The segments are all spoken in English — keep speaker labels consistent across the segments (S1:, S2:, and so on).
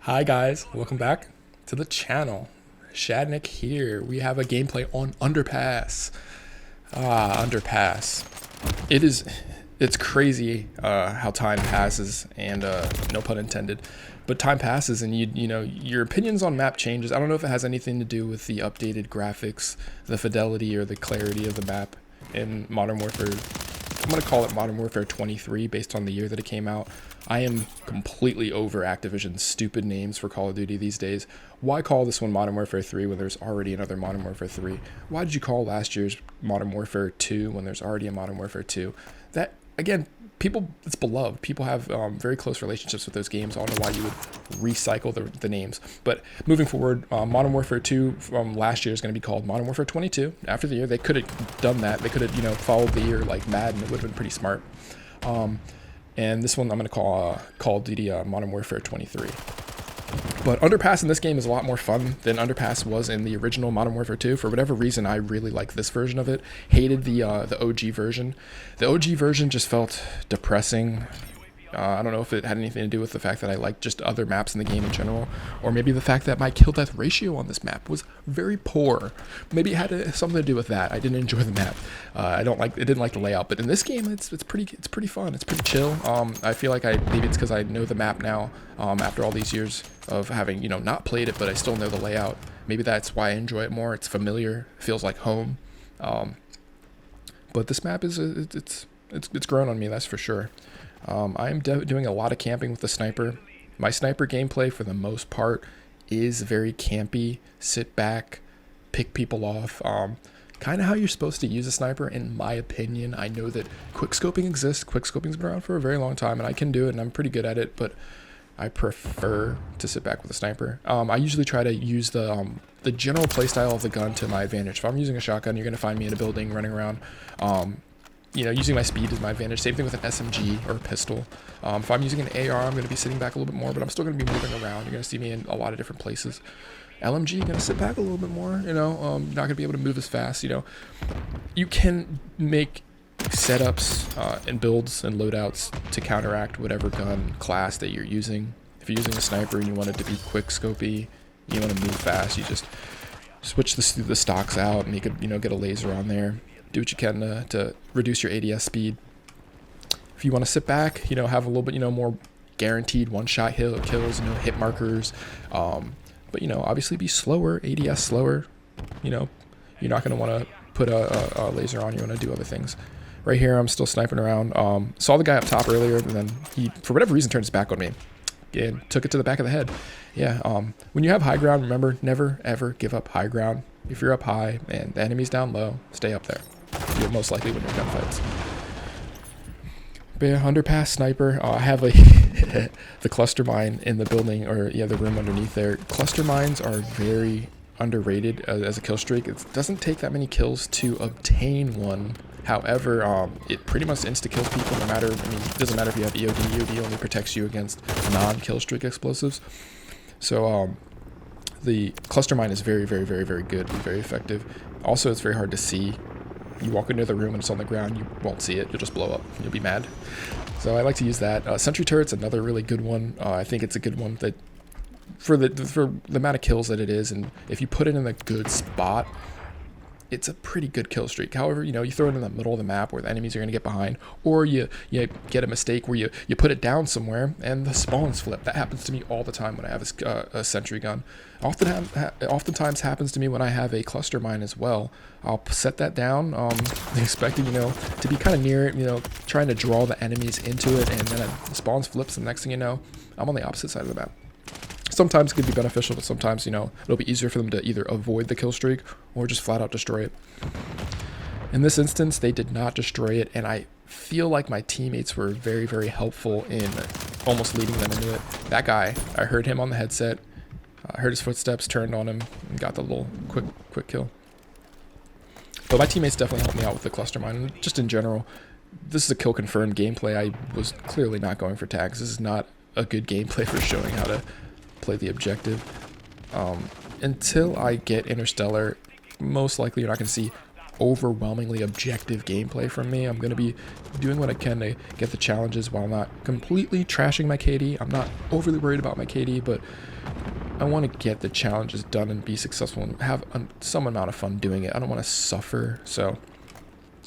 S1: Hi guys, welcome back to the channel. Shadnick here. We have a gameplay on Underpass. Underpass. It's crazy how time passes, and no pun intended, but time passes, and you know your opinions on map changes. I don't know if it has anything to do with the updated graphics, the fidelity, or the clarity of the map in Modern Warfare. I'm going to call it Modern Warfare 23 based on the year that it came out. I am completely over Activision's stupid names for Call of Duty these days. Why call this one Modern Warfare 3 when there's already another Modern Warfare 3? Why did you call last year's Modern Warfare 2 when there's already a Modern Warfare 2? That, again, it's beloved. People have very close relationships with those games. I don't know why you would recycle the names. But moving forward, Modern Warfare 2 from last year is going to be called Modern Warfare 22. After the year, they could have done that. They could have, followed the year like Madden. It would have been pretty smart. And this one I'm going to call Call of Duty Modern Warfare 23. But Underpass in this game is a lot more fun than Underpass was in the original Modern Warfare 2. For whatever reason, I really like this version of it. Hated the OG version. The OG version just felt depressing. I don't know if it had anything to do with the fact that I liked just other maps in the game in general, or maybe the fact that my kill death ratio on this map was very poor. Maybe it had something to do with that. I didn't enjoy the map. I didn't like the layout, but in this game, it's pretty fun. It's pretty chill. I feel like maybe it's because I know the map now after all these years of having not played it, but I still know the layout. Maybe that's why I enjoy it more. It's familiar, feels like home. But this map it's grown on me, that's for sure. I'm doing a lot of camping with the sniper. My sniper gameplay, for the most part, is very campy. Sit back, pick people off. Kind of how you're supposed to use a sniper, in my opinion. I know that quickscoping exists. Quickscoping's been around for a very long time, and I can do it, and I'm pretty good at it, but I prefer to sit back with a sniper. I usually try to use the general playstyle of the gun to my advantage. If I'm using a shotgun, you're going to find me in a building running around. Using my speed is my advantage. Same thing with an SMG or a pistol. If I'm using an AR, I'm going to be sitting back a little bit more, but I'm still going to be moving around. You're going to see me in a lot of different places. LMG, you're going to sit back a little bit more, not going to be able to move as fast, You can make setups and builds and loadouts to counteract whatever gun class that you're using. If you're using a sniper and you want it to be quick scopy, you want to move fast, you just switch the stocks out and you could, get a laser on there. Do what you can to reduce your ADS speed. If you want to sit back, have a little bit, more guaranteed one-shot kills, hit markers. But, obviously be slower, ADS slower. You're not going to want to put a laser on. You want to do other things. Right here, I'm still sniping around. Saw the guy up top earlier, and then he, for whatever reason, turned his back on me. And took it to the back of the head. Yeah, when you have high ground, remember, never, ever give up high ground. If you're up high and the enemy's down low, stay up there. You'll most likely win your gunfights. But yeah, Underpass Sniper. I have the cluster mine in the building, or the room underneath there. Cluster mines are very underrated as a kill streak. It doesn't take that many kills to obtain one. However, it pretty much insta-kills people no matter, it doesn't matter if you have EOD. EOD only protects you against non-kill streak explosives. So, the cluster mine is very, very, very, very good, very effective. Also, it's very hard to see. You walk into the room and it's on the ground, you won't see it, you'll just blow up, you'll be mad. So I like to use that. Sentry turret's another really good one. I think it's a good one that, for the amount of kills that it is, and if you put it in a good spot, it's a pretty good kill streak. However, you throw it in the middle of the map where the enemies are going to get behind, or you get a mistake where you put it down somewhere and the spawns flip. That happens to me all the time when I have a sentry gun. Oftentimes happens to me when I have a cluster mine as well. I'll set that down, expecting, to be kind of near it, trying to draw the enemies into it, and then it spawns flips, and the next thing you know, I'm on the opposite side of the map. Sometimes it can be beneficial, but sometimes, it'll be easier for them to either avoid the kill streak or just flat out destroy it. In this instance, they did not destroy it, and I feel like my teammates were very, very helpful in almost leading them into it. That guy, I heard him on the headset, I heard his footsteps, turned on him, and got the little quick kill. But my teammates definitely helped me out with the cluster mine, and just in general. This is a kill confirmed gameplay. I was clearly not going for tags. This is not a good gameplay for showing how to play the objective. Until I get Interstellar, most likely you're not going to see overwhelmingly objective gameplay from me. I'm going to be doing what I can to get the challenges while not completely trashing my KD. I'm not overly worried about my KD, but I want to get the challenges done and be successful and have some amount of fun doing it. I don't want to suffer, so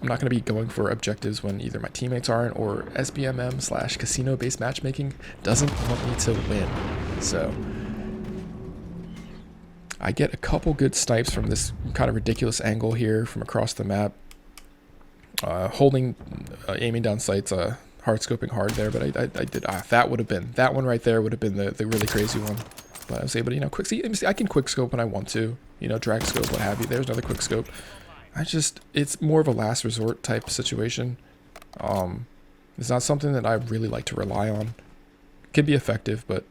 S1: I'm not going to be going for objectives when either my teammates aren't or SBMM / casino-based matchmaking doesn't want me to win. So I get a couple good snipes from this kind of ridiculous angle here from across the map. Aiming down sights, hard scoping hard there, but I did, that one right there would have been the really crazy one. But I was able to, quick see, I can quick scope when I want to, drag scope, what have you. There's another quick scope. It's more of a last resort type situation. It's not something that I really like to rely on. It can be effective, but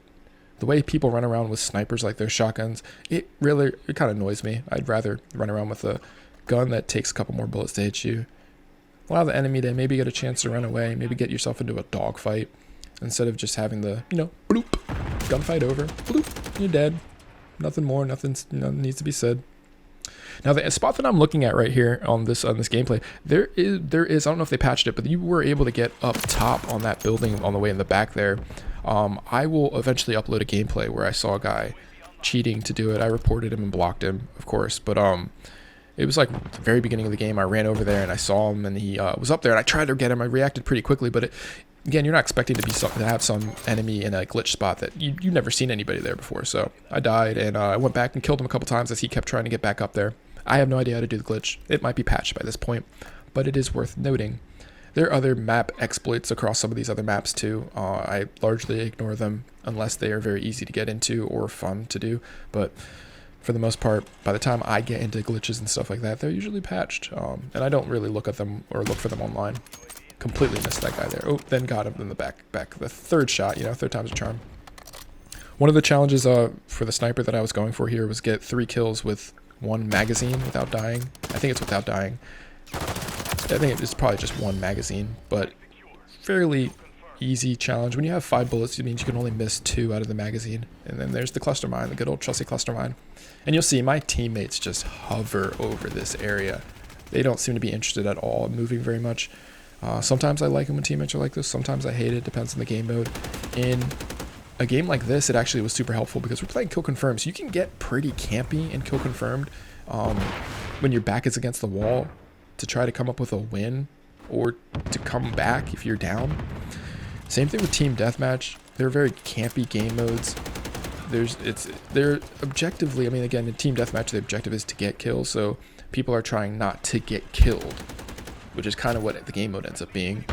S1: the way people run around with snipers like their shotguns, it kind of annoys me. I'd rather run around with a gun that takes a couple more bullets to hit you. Allow the enemy to maybe get a chance to run away, maybe get yourself into a dogfight, instead of just having the, bloop, gunfight over, bloop, you're dead. Nothing more, nothing needs to be said. Now the spot that I'm looking at right here on this gameplay, there is I don't know if they patched it, but you were able to get up top on that building on the way in the back there. I will eventually upload a gameplay where I saw a guy cheating to do it. I reported him and blocked him, of course, but it was like the very beginning of the game. I ran over there and I saw him, and he was up there, and I tried to get him. I reacted pretty quickly, but again, you're not expecting to have some enemy in a glitch spot that you've never seen anybody there before. So I died, and I went back and killed him a couple times as he kept trying to get back up there. I have no idea how to do the glitch. It might be patched by this point, but it is worth noting. There are other map exploits across some of these other maps too. I largely ignore them unless they are very easy to get into or fun to do, but for the most part, by the time I get into glitches and stuff like that, they're usually patched, and I don't really look at them or look for them online. Completely missed that guy there. Oh, then got him in the back. The third shot, third time's a charm. One of the challenges for the sniper that I was going for here was get 3 kills with 1 magazine without dying. I think it's without dying. I think it's probably just 1 magazine, but fairly easy challenge. When you have 5 bullets, it means you can only miss 2 out of the magazine. And then there's the cluster mine, the good old trusty cluster mine. And you'll see my teammates just hover over this area. They don't seem to be interested at all in moving very much. Sometimes I like it when teammates are like this. Sometimes I hate it. Depends on the game mode. In a game like this, it actually was super helpful because we're playing kill confirmed. So you can get pretty campy in kill confirmed when your back is against the wall to try to come up with a win or to come back if you're down. Same thing with team deathmatch. They're very campy game modes. They're objectively, again, in team deathmatch, the objective is to get kills. So people are trying not to get killed, which is kind of what the game mode ends up being.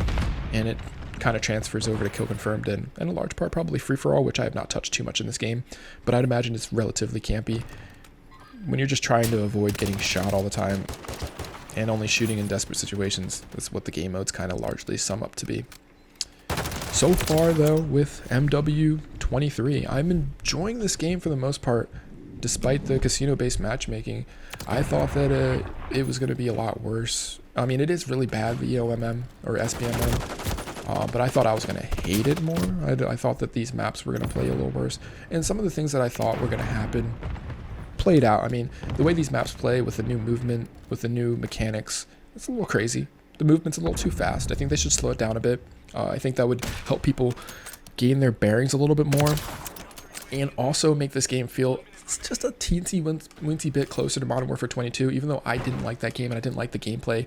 S1: And it kind of transfers over to kill confirmed and in a large part probably free for all, which I have not touched too much in this game, but I'd imagine it's relatively campy. When you're just trying to avoid getting shot all the time and only shooting in desperate situations, that's what the game modes kind of largely sum up to be. So far though, with MW23, I'm enjoying this game for the most part. Despite the casino-based matchmaking, I thought that it was going to be a lot worse. It is really bad, the EOMM or SBMM, but I thought I was going to hate it more. I thought that these maps were going to play a little worse, and some of the things that I thought were going to happen played out. The way these maps play with the new movement, with the new mechanics, it's a little crazy. The movement's a little too fast. I think they should slow it down a bit. I think that would help people gain their bearings a little bit more, and also make this game feel just a teensy bit closer to Modern Warfare 22, even though I didn't like that game and I didn't like the gameplay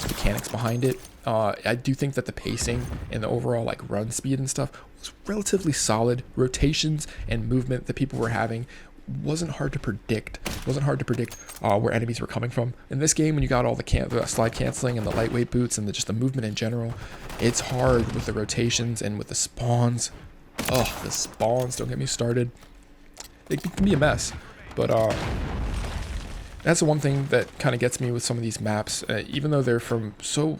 S1: mechanics behind it. I do think that the pacing and the overall run speed and stuff was relatively solid. Rotations and movement that people were having wasn't hard to predict. Where enemies were coming from. In this game, when you got all the slide canceling and the lightweight boots and just the movement in general, it's hard with the rotations and with the spawns. Oh, the spawns, don't get me started. It can be a mess, but that's the one thing that kind of gets me with some of these maps. Even though they're from so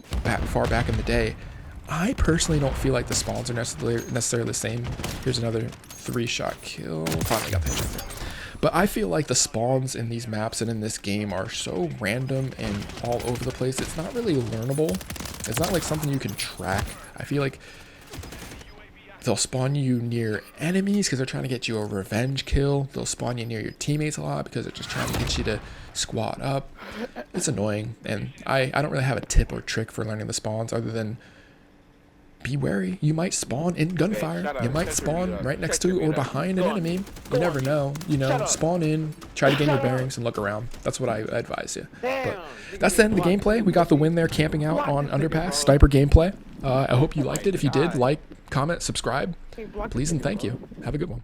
S1: far back in the day, I personally don't feel like the spawns are necessarily the same. Here's another 3-shot kill. Finally got the headshot. But I feel like the spawns in these maps and in this game are so random and all over the place. It's not really learnable. It's not like something you can track. I feel like they'll spawn you near enemies because they're trying to get you a revenge kill. They'll spawn you near your teammates a lot because they're just trying to get you to squat up. It's annoying, and I don't really have a tip or trick for learning the spawns other than be wary. You might spawn in gunfire. You might spawn right next to or behind an enemy. You never know. You know, spawn in, try to gain your bearings, and look around. That's what I advise you. But that's the end of the gameplay. We got the win there camping out on Underpass Sniper gameplay. I hope you liked it. If you did, like, comment, subscribe. Please and thank you. Have a good one.